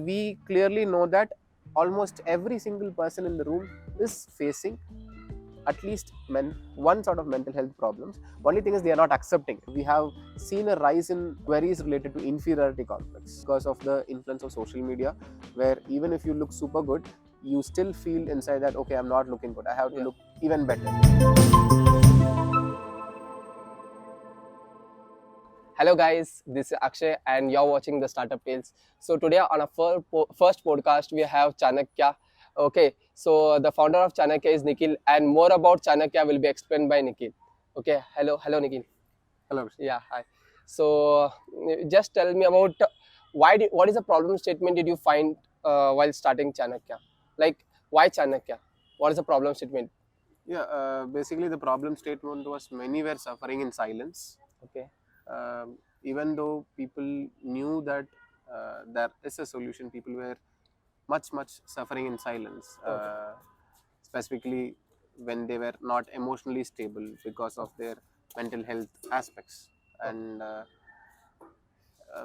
we clearly know that almost every single person in the room is facing at least one sort of mental health problems. Only thing is they are not accepting. We have seen a rise in queries related to inferiority complex because of the influence of social media, where even if you look super good, you still feel inside that, okay, I'm not looking good, I have to look even better. Hello guys, this is Akshay and you're watching the Startup Tales. So today on our first podcast we have Chanakya. Okay, so the founder of Chanakya is Nikhil and more about Chanakya will be explained by Nikhil. Okay, hello Nikhil. Hello. Yeah, hi. So just tell me about what is the problem statement did you find while starting Chanakya? Like why Chanakya? What is the problem statement? Yeah, basically the problem statement was many were suffering in silence. Okay. Even though people knew that there is a solution, people were much suffering in silence, specifically when they were not emotionally stable because of their mental health aspects. And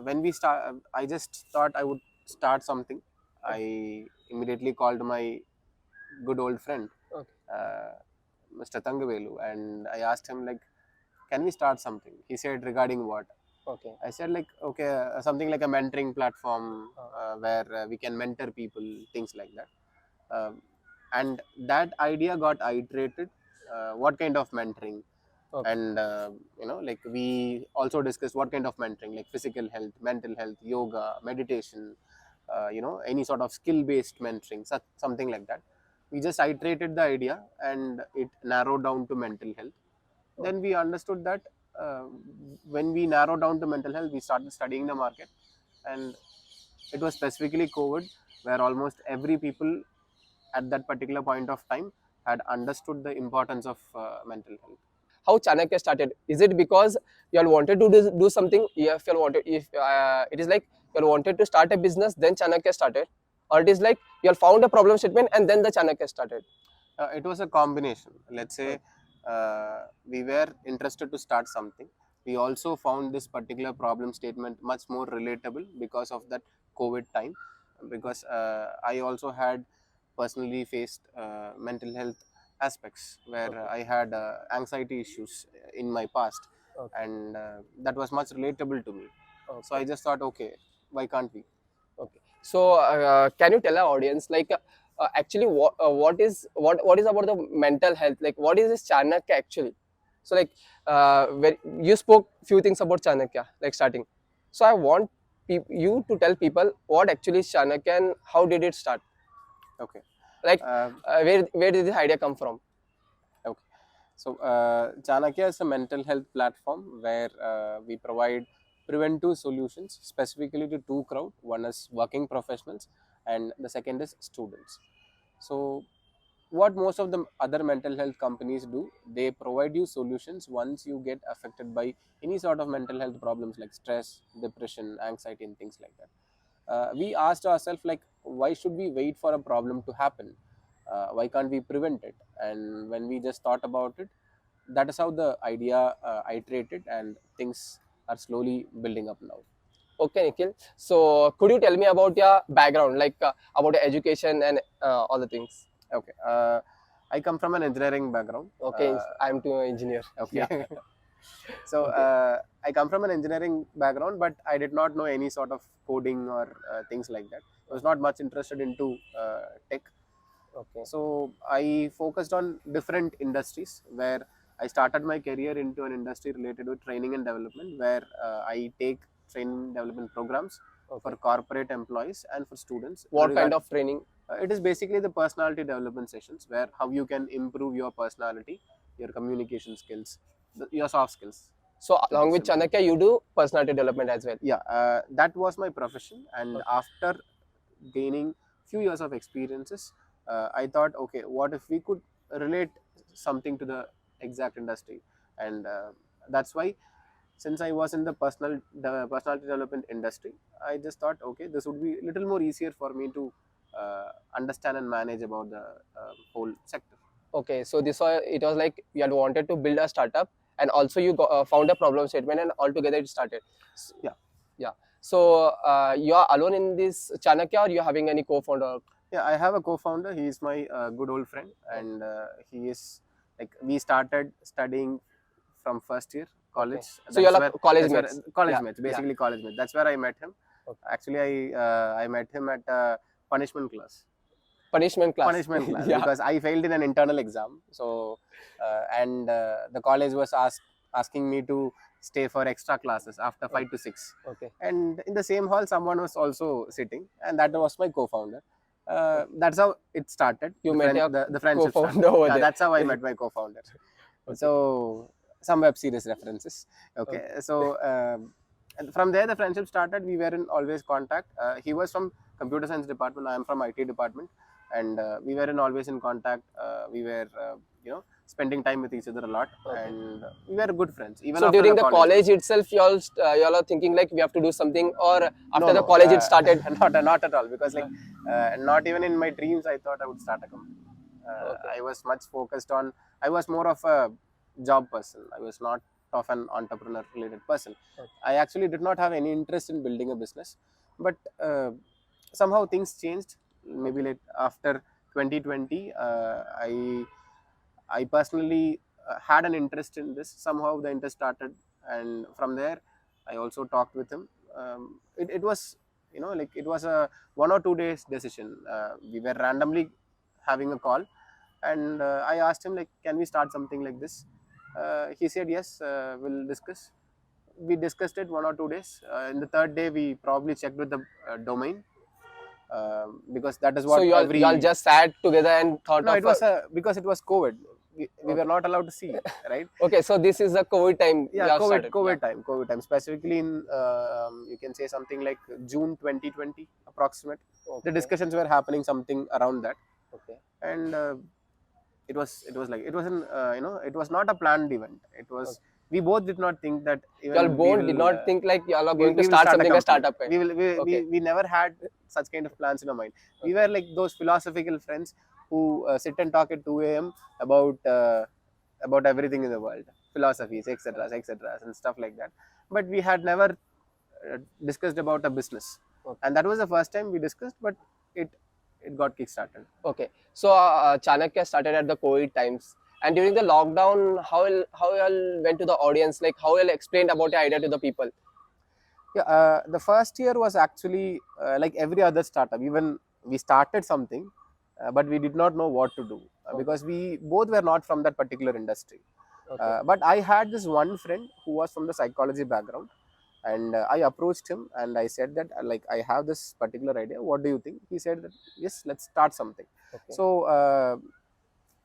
when we start, I just thought I would start something. I immediately called my good old friend, Okay. Mr. Tangavelu, and I asked him, like, can we start something? He said, regarding what? Okay. I said, like, okay, something like a mentoring platform where we can mentor people, things like that. And that idea got iterated. What kind of mentoring? Okay. And like, we also discussed what kind of mentoring, like physical health, mental health, yoga, meditation, any sort of skill-based mentoring, something like that. We just iterated the idea and it narrowed down to mental health. Then we understood that uh, when we narrowed down to mental health, we started studying the market, and it was specifically COVID, where almost every people at that particular point of time had understood the importance of mental health. How Chanakya started? Is it because you all wanted to do something? If you all wanted, if it is like you all wanted to start a business, then Chanakya started, or it is like you all found a problem statement and then the Chanakya started. It was a combination. Let's say we were interested to start something. We also found this particular problem statement much more relatable because of that COVID time. Because I also had personally faced mental health aspects where I had anxiety issues in my past, and that was much relatable to me. So I just thought, okay, why can't we? Okay. So can you tell our audience like actually what is about the mental health? Like what is this Chanakya actually? So like where you spoke few things about Chanakya like starting. So I want you to tell people what actually is Chanakya and how did it start? Okay. Like Uh, where did this idea come from? Okay. So, Chanakya is a mental health platform where we provide preventive solutions specifically to two crowd. One is working professionals, and the second is students. So, what most of the other mental health companies do, they provide you solutions once you get affected by any sort of mental health problems like stress, depression, anxiety, and things like that. We asked ourselves, like, why should we wait for a problem to happen? Why can't we prevent it? And when we just thought about it, that is how the idea iterated, and things are slowly building up now. Okay, Nikhil. So could you tell me about your background, like about your education and all the things? Okay. I come from an engineering background. Okay, I'm to an engineer. Okay. Yeah. So Okay. I come from an engineering background, but I did not know any sort of coding or things like that. I was not much interested into tech. Okay. So I focused on different industries where I started my career into an industry related with training and development, where I take training development programs for corporate employees and for students. What kind of training? It is basically the personality development sessions, where how you can improve your personality, your communication skills, your soft skills. So along with Chanakya, you do personality development as well. Yeah, that was my profession, and after gaining few years of experiences, I thought, okay, what if we could relate something to the exact industry? And that's why, since I was in the personality development industry, I just thought, okay, this would be a little more easier for me to understand and manage about the whole sector. Okay, so this was it was like you had wanted to build a startup, and also you found a problem statement, and altogether it started. Yeah. Yeah. So you are alone in this Chanakya, or you are having any co-founder? Yeah, I have a co-founder. He is my good old friend, and he is like we started studying from first year Okay. college. So you are like college That's where mates. college Yeah, mates, yeah. basically college mates. That's where I met him. Okay. Actually, I met him at punishment class. Punishment class. Punishment class Yeah. because I failed in an internal exam. So and the college was asking me to stay for extra classes after 5 to 6. Okay. And in the same hall, someone was also sitting, and that was my co-founder. That's how it started. You met your The friendship started. co-founder over Yeah, there. that's how I met my co-founder. Okay. So some web series references. Okay, Okay. so and from there the friendship started. We were in always contact. He was from computer science department. I am from IT department, and we were in always in contact. We were spending time with each other a lot, Okay. and we were good friends even So after during the the college. college itself, you all are thinking like we have to do something, or No, after the no, college it started. not at all. Because like not even in my dreams I thought I would start a company. Okay. I was much focused on. I was more of a job person. I was not of an entrepreneur related person. Okay. I actually did not have any interest in building a business, but somehow things changed. Maybe like after 2020, I personally had an interest in this. Somehow the interest started, and from there, I also talked with him. It was like it was a 1 or 2 days decision. We were randomly having a call, and I asked him like, can we start something like this? He said yes. We'll discuss. We discussed it 1 or 2 days. In the third day, we probably checked with the domain, because that is So what you all every. just sat together and thought No, of it was because it was COVID. We were Okay. not allowed to see, right? Okay, so this is the COVID time you Yeah, have started. Yeah. COVID time, specifically in you can say something like June 2020, approximate. The Okay. discussions were happening something around that, Okay. and it was like it was an it was not a planned event. It was Okay. we both did not think that You all even we both did will not think like you all are going to we will start start a something, a company. startup kind. We will Okay. we never had such kind of plans in our mind. We were like those philosophical friends who sit and talk at 2 a.m. About everything in the world, philosophies, etc., etc., and stuff like that. But we had never discussed about a business, Okay. and that was the first time we discussed. But it it got kickstarted. Okay. So Chanakya started at the COVID times, and during the lockdown, how you all went to the audience? Like how you all explained about your idea to the people? Yeah, the first year was actually like every other startup. Even we started something, but we did not know what to do Okay. because we both were not from that particular industry. Okay. But I had this one friend who was from the psychology background, and I approached him and I said that like I have this particular idea. What do you think? He said that yes, let's start something. Okay. So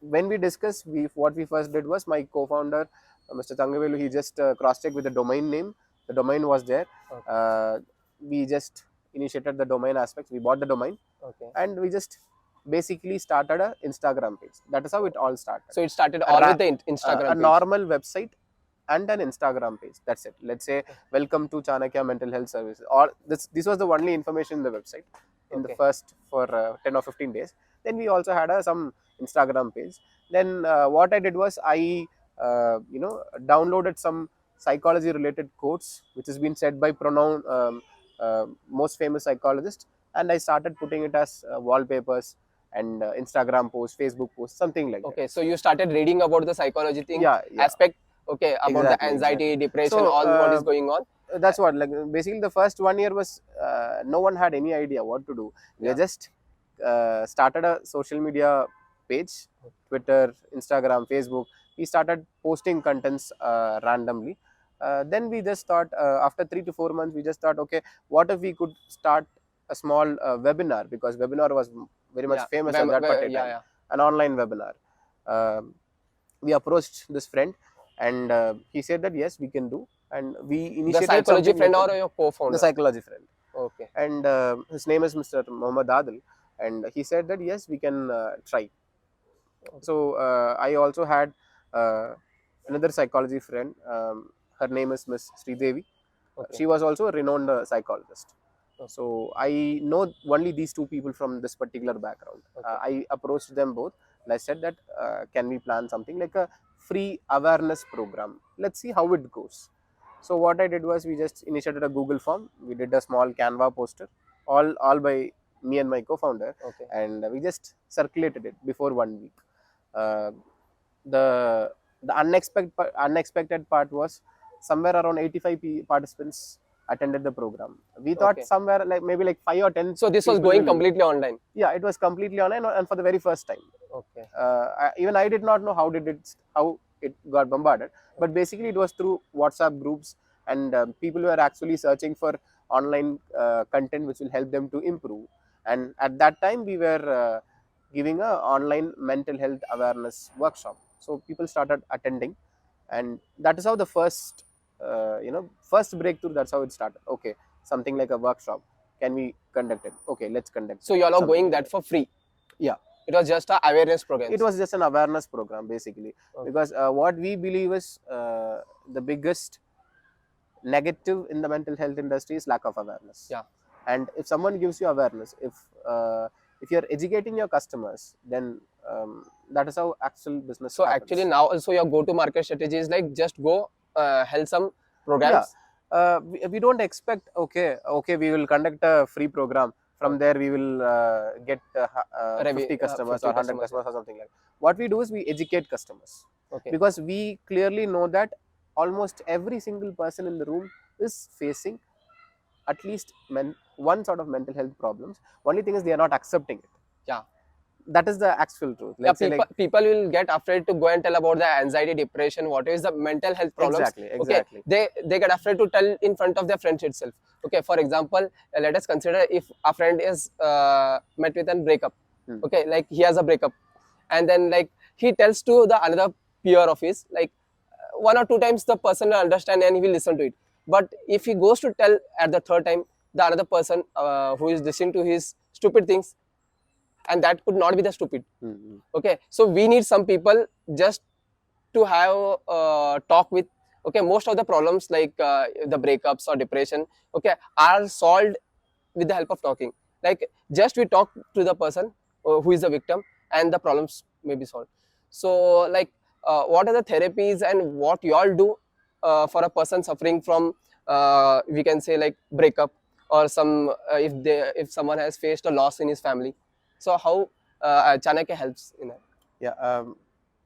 when we discussed, what we first did was my co-founder, Mr. Thangavelu, he just cross-checked with the domain name. The domain was there. Okay. We just initiated the domain aspects. We bought the domain, Okay. and we just basically started a Instagram page. That is how it all started. So it started all with the Instagram A page. normal website and an Instagram page. That's it. Let's say welcome to Chanakya Mental Health Services. Or this was the only information in the website in the Okay. first for 10 or 15 days. Then we also had some Instagram page. Then what I did was I downloaded some psychology related quotes which has been said by pronoun most famous psychologist, and I started putting it as wallpapers and Instagram posts, Facebook posts, something like that. Okay, so you started reading about the psychology thing Yeah, aspect. Okay, about the exactly, anxiety, exactly. depression, So, all what is going on. that's what, like, basically the first 1 year was no one had any idea what to do. We Yeah. just started a social media page, Twitter, Instagram, Facebook. We started posting contents randomly. Then we just thought, after 3 to 4 months, we just thought, okay, what if we could start a small webinar, because webinar was very much Yeah, famous at that particular time, yeah. an online webinar. We approached this friend, and he said that yes, we can do, and we The initiated psychology something friend like or your co-founder? the psychology friend, Okay. and his name is Mr. Mohammad Adil, and he said that yes, we can try. So I also had another psychology friend. Her name is Miss Sridevi. Okay. She was also a renowned psychologist. Okay. So I know only these two people from this particular background. Okay. I approached them both, and I said that can we plan something like a free awareness program? Let's see how it goes. So what I did was we just initiated a Google form. We did a small Canva poster, all by me and my co-founder, Okay. and we just circulated it before 1 week. Uh, the unexpected part was somewhere around 85 participants attended the program. We thought Okay. somewhere like maybe like 5 or 10 So this was people going will. completely online. Yeah, it was completely online and for the very first time. Okay. Even I did not know how it got bombarded, but basically it was through WhatsApp groups, and people were actually searching for online content which will help them to improve. And at that time we were giving a online mental health awareness workshop, so people started attending, and that is how the first breakthrough, that's how it started. Okay, something like a workshop, can we conduct it? Okay, let's conduct So it, you all are something going like that that. for free. Yeah, It was just a awareness program. it was just an awareness program basically. Okay. Because what we believe is the biggest negative in the mental health industry is lack of awareness. Yeah. And if someone gives you awareness, if you're educating your customers, then that is how actual business So happens. actually now, so your go-to-market strategy is like just go help some Yeah, programs. we don't expect, okay, we will conduct a free program, from Okay. there we will get 50 50 customers or 100 customers, customers or something like that. What we do is we educate customers, Okay. because we clearly know that almost every single person in the room is facing at least one sort of mental health problems. Only thing is they are not accepting it. Yeah. That is the actual truth. Yeah, Let's say, like, people will get afraid to go and tell about the anxiety, depression, what is the mental health problems. exactly, Okay, exactly. they get afraid to tell in front of their friends itself. Okay, for example, let us consider if a friend is met with a breakup. Okay, like he has a breakup, and then like he tells to the another peer of his, like 1 or 2 times the person will understand and he will listen to it. But if he goes to tell at the third time, the another person who is listening to his stupid things, and that could not be the stupid. Okay, so we need some people just to have talk with. Okay, most of the problems like the breakups or depression, okay, are solved with the help of talking. Like just we talk to the person who is the victim, and the problems may be solved. So like what are the therapies and what you all do for a person suffering from we can say like breakup, or some if someone has faced a loss in his family, so how Chanakya helps in that? Yeah.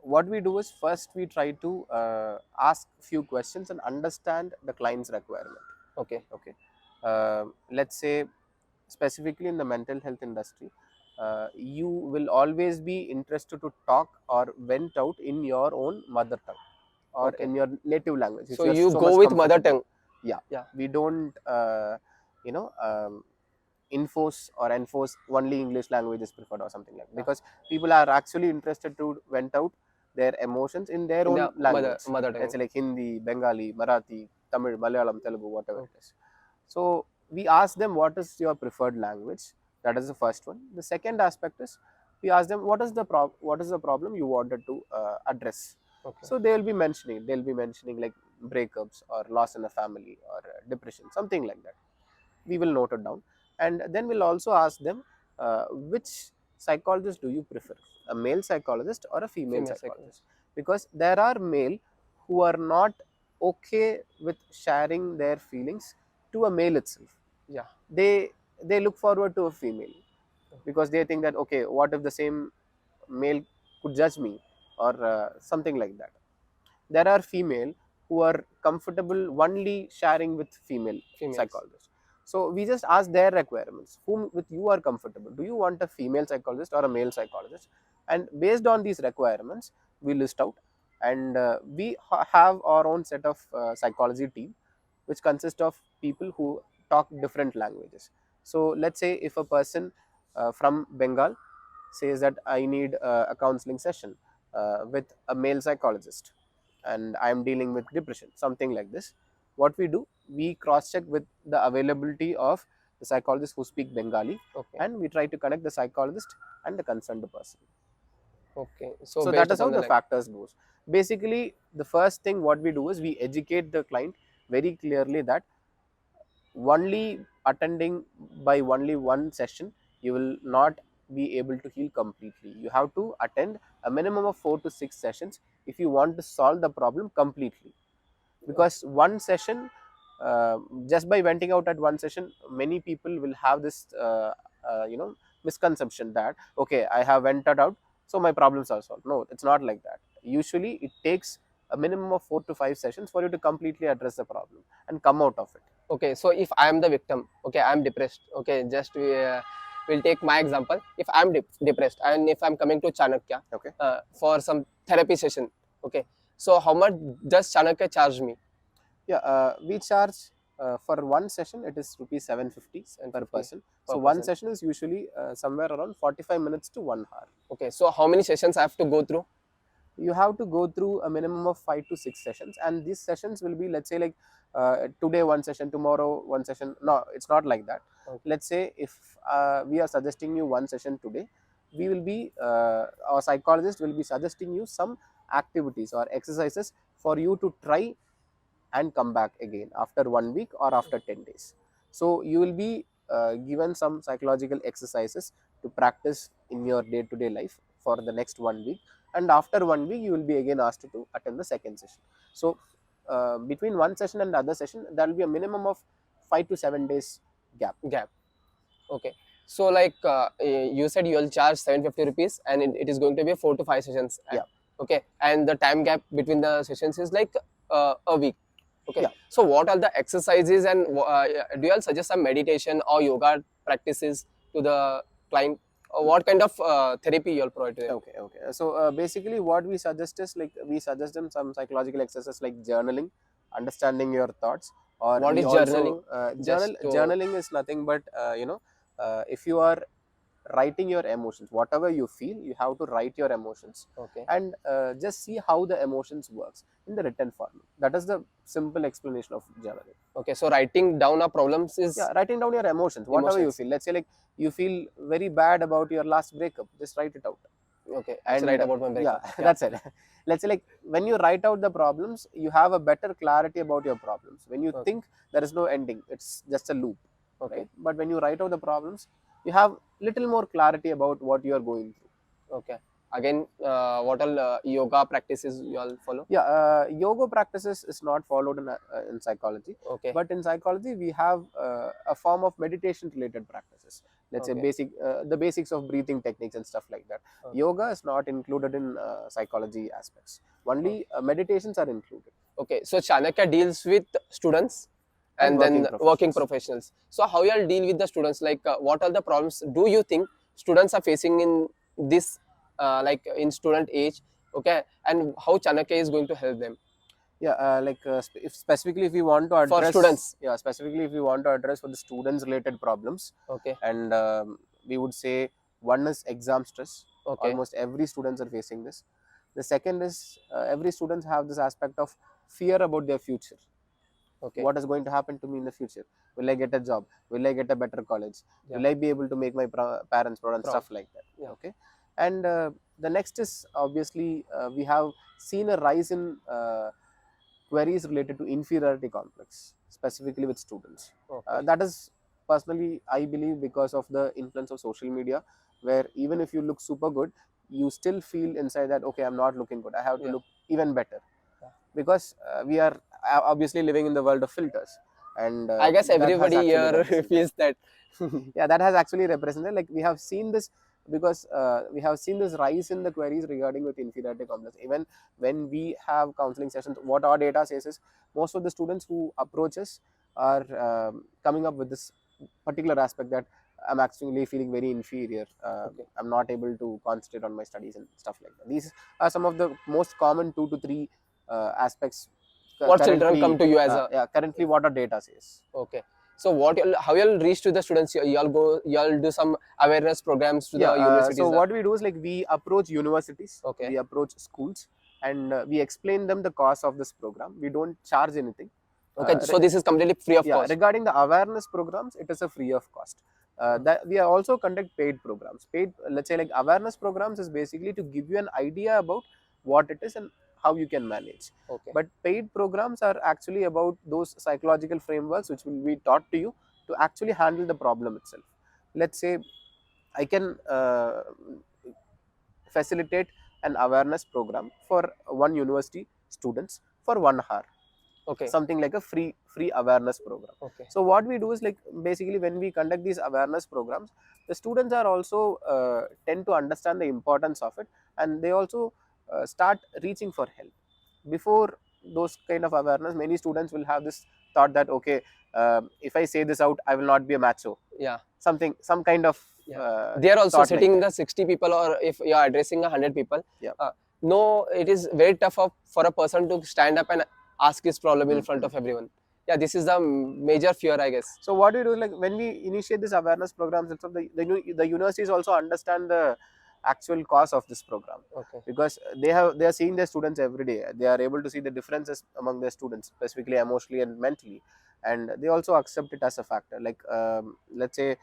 What we do is first we try to ask few questions and understand the client's requirement. Okay. Okay. Let's say specifically in the mental health industry, you will always be interested to talk or vent out in your own mother tongue or Okay. in your native language, which So you are you so go much with mother comfortable. tongue. Yeah. Yeah. We don't, enforce only English language is preferred or something like that. Yeah. Because people are actually interested to vent out their emotions in their In own the language. mother Let's say tongue. like Hindi, Bengali, Marathi, Tamil, Malayalam, Telugu, whatever Okay. it is. So we ask them what is your preferred language. That is the first one. The second aspect is we ask them what is the problem you wanted to address. Okay. So they'll be mentioning like breakups or loss in a family or depression, something like that. We will note it down, and then we'll also ask them which psychologist do you prefer, a male psychologist or a female Female psychologist, because there are male who are not okay with sharing their feelings to a male itself. Yeah. They look forward to a female, because they think that, okay, what if the same male could judge me or something like that. There are female who are comfortable only sharing with female Females. psychologists. So we just ask their requirements, whom with you are comfortable. Do you want a female psychologist or a male psychologist? And based on these requirements, we list out, and we have our own set of psychology team, which consists of people who talk different languages. So let's say if a person from Bengal says that I need a counseling session with a male psychologist, and I am dealing with depression, something like this. What we do, we cross check with the availability of the psychologists who speak Bengali, Okay. and we try to connect the psychologist and the concerned person. Okay. So that based is how upon the the factors goes. Basically, the first thing what we do is we educate the client very clearly that only attending by only one session, you will not be able to heal completely. You have to attend a minimum of 4 to 6 sessions if you want to solve the problem completely. because one session, just by venting out at one session, many people will have this misconception that okay, I have vented out, so my problems are solved. No, it's not like that. Usually it takes a minimum of 4 to 5 sessions for you to completely address the problem and come out of it. Okay, so if I am the victim, okay, I'm depressed. Okay, just we'll take my example. If I'm depressed and if I'm coming to Chanakya Okay. for some therapy session, okay, so how much does Chanakya charge me? Yeah, we charge for one session it is rupees 750 per 750 person. per So one person. session is usually somewhere around 45 minutes to 1 hour. Okay, so how many sessions I have to go through? You have to go through a minimum of 5 to 6 sessions, and these sessions will be, let's say, like today one session, tomorrow one session. No, it's not like that. Okay. Let's say if we are suggesting you one session today, we will be our psychologist will be suggesting you some activities or exercises for you to try and come back again after 1 week or after 10 days. So you will be given some psychological exercises to practice in your day-to-day life for the next 1 week, and after 1 week you will be again asked to attend the second session. So between one session and the other session there will be a minimum of 5 to 7 days gap. Okay, so like you said you'll charge 750 rupees and it is going to be 4 to 5 sessions. Yeah. Okay, and the time gap between the sessions is like a week. Okay, Yeah. so what are the exercises and do you all suggest some meditation or yoga practices to the client? Or what kind of therapy you all provide to them? Okay. So basically what we suggest is, like, we suggest them some psychological exercises like journaling, understanding your thoughts, or What we is also journaling? Just to journaling is nothing but if you are writing your emotions, whatever you feel, you have to write your emotions, okay. and just see how the emotions works in the written form. That is the simple explanation of journaling. Okay, so writing down our problems is Yeah, writing down your emotions, whatever you emotions. feel. Let's say, like, you feel very bad about your last breakup, just write it out. Okay, I should And write about my yeah, breakup. Yeah. that's it. Let's say, like, when you write out the problems, you have a better clarity about your problems. When you Okay. think there is no ending, it's just a loop. Okay. Right? But when you write out the problems, you have little more clarity about what you are going through. Okay. Again, what all yoga practices you all follow? Yeah, yoga practices is not followed in psychology. Okay. But in psychology, we have a form of meditation related practices. Let's say Okay. the basics of breathing techniques and stuff like that. Okay. Yoga is not included in psychology aspects. Only meditations are included. Okay. So Chanakya deals with students And and then working professionals. professionals. So how you all deal with the students? Like, what are the problems do you think students are facing in this, like in student age? Okay, and how Chanakya is going to help them? Yeah, if specifically if we want to For address students. yeah, specifically if we want to address for the students related problems, Okay. and we would say one is exam stress. Okay. Almost every students are facing this. The second is every students have this aspect of fear about their future. Okay. What is going to happen to me in the future? Will I get a job? Will I get a better college? Yeah. Will I be able to make my parents proud and stuff like that? Yeah. Okay. And the next is obviously we have seen a rise in queries related to inferiority complex, specifically with students. Okay. That is personally, I believe, because of the influence of social media, where even if you look super good, you still feel inside that, okay, I'm not looking good, I have to Yeah. look even better. Yeah. Because we are obviously living in the world of filters. And I guess that has everybody actually here represented. feels that. Yeah, that has actually represented, like, we have seen this, because we have seen this rise in the queries regarding with inferiority complex. Even when we have counseling sessions, what our data says is most of the students who approach us are coming up with this particular aspect that I'm actually feeling very inferior. Okay. I'm not able to concentrate on my studies and stuff like that. These are some of the most common 2 to 3 aspects. What children come to you as a Currently what our data says. okay. So what how you all reach to the students? You all go, you all do some awareness programs to the Yeah, universities. so what we do is, like, we approach universities, Okay. we approach schools, and we explain them the cost of this program. We don't charge anything. Okay, so this is completely free of Yeah, cost. regarding the awareness programs, it is a free of cost. That we are also conduct paid programs. Paid, let's say, like, awareness programs is basically to give you an idea about what it is and how you can manage. Okay. But paid programs are actually about those psychological frameworks which will be taught to you to actually handle the problem itself. Let's say I can facilitate an awareness program for one university students for 1 hour. Okay. something like a free awareness program. Okay. So what we do is like basically when we conduct these awareness programs, the students are also tend to understand the importance of it, and they also start reaching for help. Before those kind of awareness, many students will have this thought that okay, if I say this out, I will not be a macho, Yeah. some kind of Yeah. They are also thought like sitting in that. the 60 people, or if you are addressing 100 people. Yeah. No, it is very tough for a person to stand up and ask his problem in front of everyone. Yeah, this is the major fear, I guess. So what we do is like when we initiate this awareness programs, itself, the universities also understand the actual cause of this program, Okay. because they are seeing their students every day. They are able to see the differences among their students, specifically emotionally and mentally, and they also accept it as a factor. Like let's say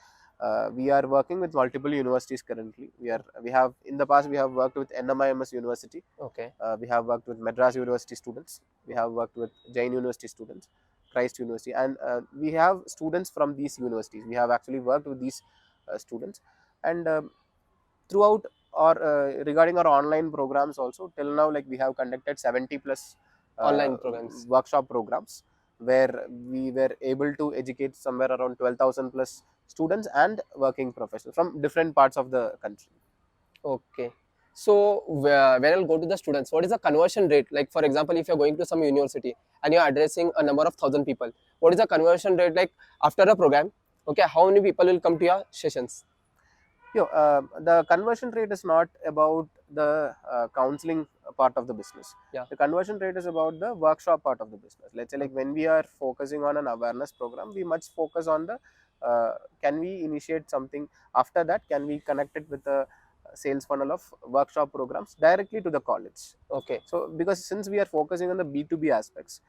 we are working with multiple universities currently. We have in the past we have worked with NMIMS University. Okay. We have worked with Madras University students. We have worked with Jain University students, Christ University, and we have students from these universities. We have actually worked with these students, and throughout or regarding our online programs also, till now, like we have conducted 70 plus Online programs. workshop programs, where we were able to educate somewhere around 12,000 plus students and working professionals from different parts of the country. Okay. So when I'll go to the students, what is the conversion rate? Like for example, if you're going to some university and you're addressing a number of 1,000 people, what is the conversion rate like after a program? Okay, how many people will come to your sessions? The conversion rate is not about the counseling part of the business. Yeah. The conversion rate is about the workshop part of the business. Let's say like when we are focusing on an awareness program, we much focus on the can we initiate something. After that, can we connect it with a sales funnel of workshop programs directly to the college. Okay. So because since we are focusing on the B2B aspects,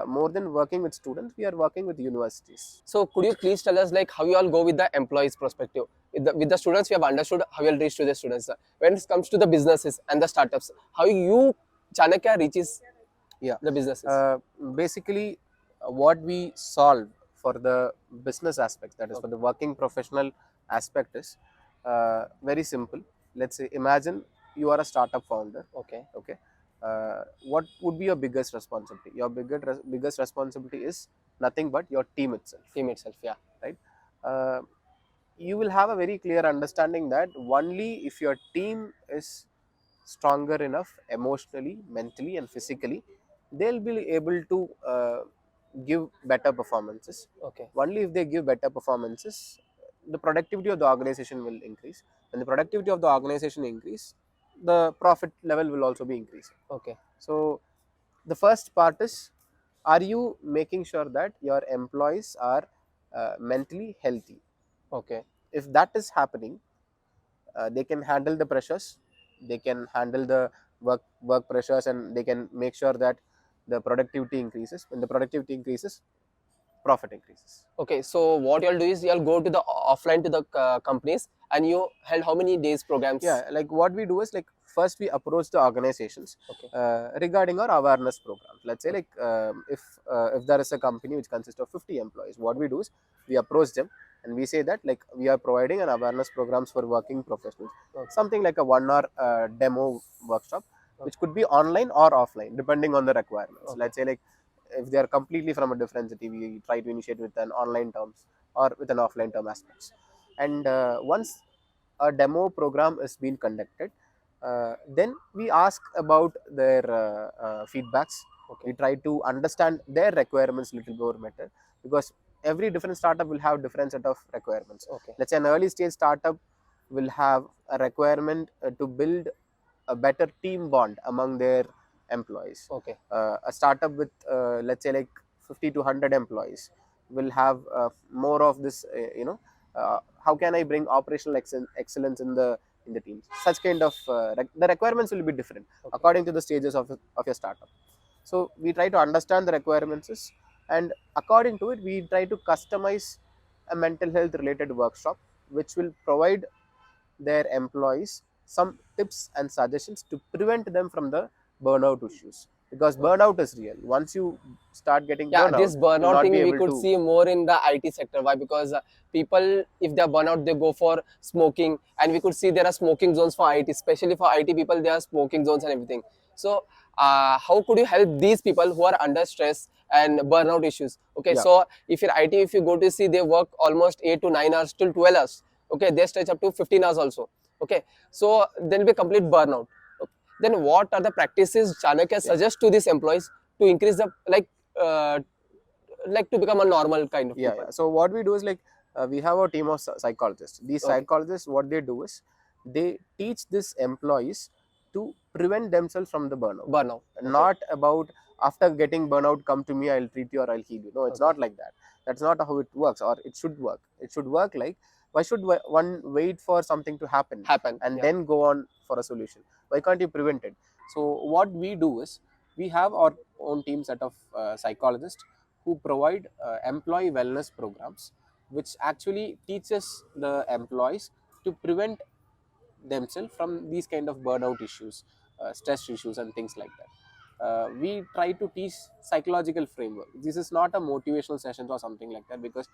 more than working with students, we are working with universities. So could you please tell us like how you all go with the employees perspective? With the students, we have understood how you all reach to the students. When it comes to the businesses and the startups, how you Chanakya reaches the businesses? Basically, what we solve for the business aspect, that is for the working professional aspect, is very simple. Let's say, imagine you are a startup founder. Okay. Okay. What would be your biggest responsibility? Your biggest responsibility is nothing but your team itself. Team itself, yeah. Right. You will have a very clear understanding that only if your team is stronger enough emotionally, mentally, and physically, they'll be able to give better performances. Okay. Only if they give better performances, the productivity of the organization will increase. When the productivity of the organization increase, the profit level will also be increasing. Okay. So the first part is, are you making sure that your employees are mentally healthy? Okay. If that is happening, they can handle the pressures, they can handle the work pressures, and they can make sure that the productivity increases. When the productivity increases, profit increases. Okay, so what you'll do is you'll go to the offline to the companies, and you held how many days programs? Yeah, like what we do is like first we approach the organizations Okay. regarding our awareness programs. Let's say like if there is a company which consists of 50 employees, what we do is we approach them and we say that like we are providing an awareness programs for working professionals, something like a 1 hour demo workshop, which could be online or offline depending on the requirements. Let's say like if they are completely from a different city, we try to initiate with an online terms or with an offline term aspects. And once a demo program is being conducted, then we ask about their feedbacks. Okay. We try to understand their requirements little more better, because every different startup will have different set of requirements. Okay. Let's say an early stage startup will have a requirement to build a better team bond among their employees. Okay. A startup with let's say like 50 to 100 employees will have more of this how can I bring operational excellence in the teams. Such kind of the requirements will be different according to the stages of your startup. So we try to understand the requirements, and according to it we try to customize a mental health related workshop which will provide their employees some tips and suggestions to prevent them from the burnout issues, because burnout is real. Once you start getting Yeah, burnout, this you will burnout not thing be we able could to see more in the IT sector. Why? Because people, if they're burnout, they go for smoking, and we could see there are smoking zones for IT, especially for IT people. There are smoking zones and everything. So how could you help these people who are under stress and burnout issues? Okay, Yeah. so if you're IT, if you go to see, they work almost 8 to 9 hours till 12 hours. Okay, they stretch up to 15 hours also. Okay, so there'll be complete burnout. Okay. Then what are the practices Chanakya Yeah. suggests to these employees to increase the uh, like to become a normal kind of Yeah, people? yeah. So what we do is like we have a team of psychologists. These Okay, psychologists, what they do is they teach these employees to prevent themselves from the burnout. burnout. Okay, Not about after getting burnout, come to me, I'll treat you or I'll heal you. No, it's okay, not like that. That's not how it works, or it should work. It should work like, why should one wait for something to happen happen. and Yeah. then go on for a solution? Why can't you prevent it? So what we do is we have our own team set of psychologists who provide employee wellness programs, which actually teaches the employees to prevent themselves from these kind of burnout issues, stress issues, and things like that. We try to teach psychological framework. This is not a motivational session or something like that, because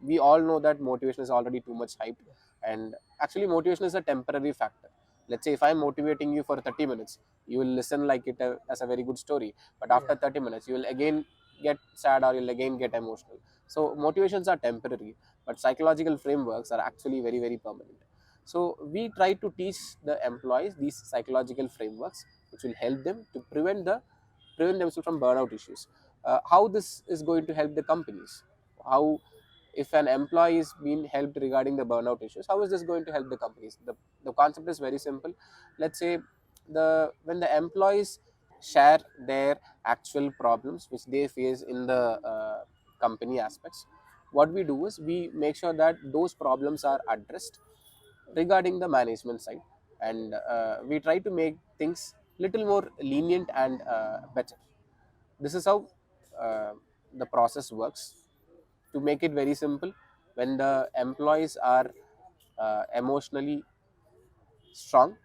we all know that motivation is already too much hyped, and actually motivation is a temporary factor. Let's say if I'm motivating you for 30 minutes, you will listen like it as a very good story, but after 30 minutes you will again get sad or you'll again get emotional. So motivations are temporary, but psychological frameworks are actually very, very permanent. So we try to teach the employees these psychological frameworks, which will help them to prevent themselves from burnout issues. How this is going to help the companies? How, if an employee is being helped regarding the burnout issues, how is this going to help the companies? The concept is very simple. Let's say when the employees share their actual problems which they face in the company aspects, what we do is we make sure that those problems are addressed regarding the management side, and we try to make things little more lenient and better. This is how uh, the process works. To make it very simple, when the employees are emotionally strong,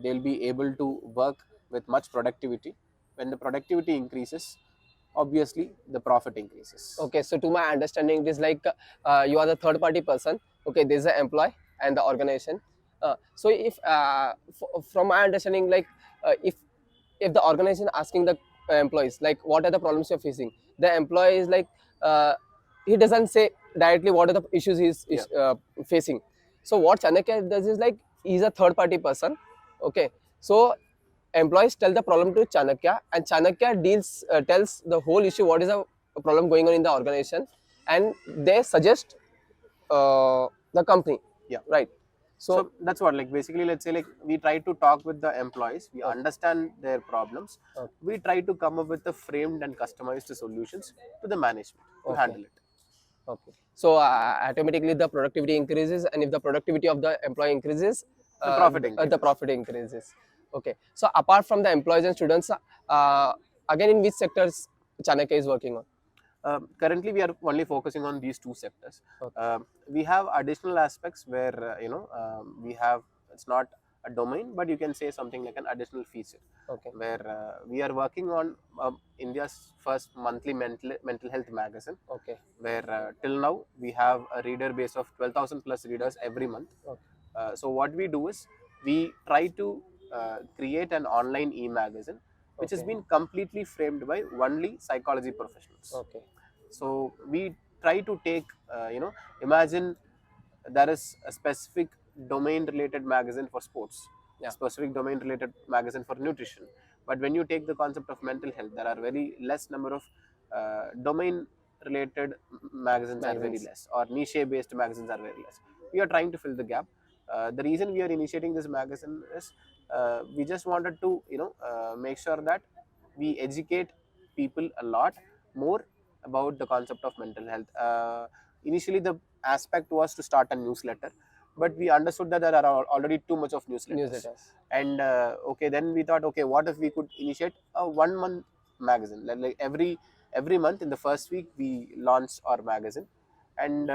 they'll be able to work with much productivity. When the productivity increases, obviously the profit increases. Okay, so to my understanding, it is like you are the third party person. Okay, there's an employee and the organization. So if from my understanding, like if the organization asking the employees like what are the problems you're facing, the employee is like he doesn't say directly what are the issues Yeah. he's facing. So what Chanakya does is like he's a third party person. Okay, so employees tell the problem to Chanakya, and Chanakya tells the whole issue, what is the problem going on in the organization, and they suggest the company, Yeah. right? So So that's what, like, basically, let's say like we try to talk with the employees, we okay, understand their problems, okay, we try to come up with the framed and customized solutions to the management to okay, handle it. okay. So automatically the productivity increases, and if the productivity of the employee increases, The profit the increases. profit increases. Okay. So apart from the employees and students, again in which sectors Chanakya is working on? Currently, we are only focusing on these two sectors. Okay. We have additional aspects where we have, it's not a domain, but you can say something like an additional feature, Okay. where we are working on India's first monthly mental health magazine, Okay. where till now we have a reader base of 12,000 plus readers every month. Okay. So what we do is we try to create an online e-magazine which has Okay. been completely framed by only psychology professionals. Okay. So we try to take, imagine there is a specific domain related magazine for sports, a Yeah. specific domain related magazine for nutrition. But when you take the concept of mental health, there are very less number of domain related magazines are very Magazines. less, or niche based magazines are very less. We are trying to fill the gap. The reason we are initiating this magazine is we just wanted to, make sure that we educate people a lot more about the concept of mental health. Initially, the aspect was to start a newsletter, but we understood that there are already too much of newsletters. Newsletters. And okay, then we thought, okay, what if we could initiate a 1 month magazine? Like every month in the first week, we launch our magazine, and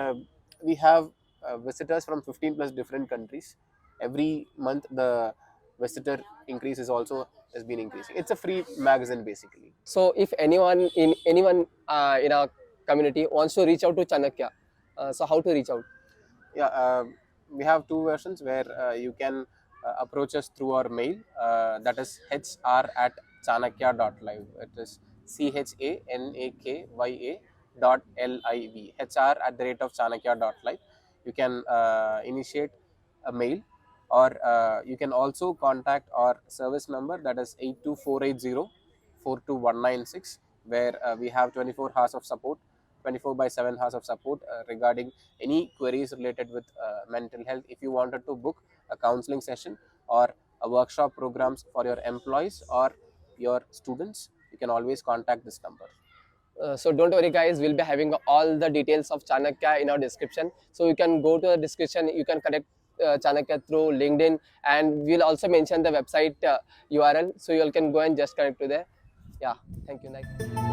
we have visitors from 15 plus different countries. Every month, the visitor increase is also has been increasing. It's a free magazine basically. So if anyone in our community wants to reach out to Chanakya, so how to reach out? Yeah, we have two versions where you can approach us through our mail, that is hr@chanakya.live. It is chanakya.liv, hr@chanakya.live. You can initiate a mail, or you can also contact our service number, that is 82480 42196, where we have 24 hours of support, 24 by 7 hours of support regarding any queries related with mental health. If you wanted to book a counseling session or a workshop programs for your employees or your students, you can always contact this number. So don't worry guys, we'll be having all the details of Chanakya in our description. So you can go to the description, you can connect Chanakya through LinkedIn, and we'll also mention the website URL, so you all can go and just connect to there. Yeah, thank you, Nike.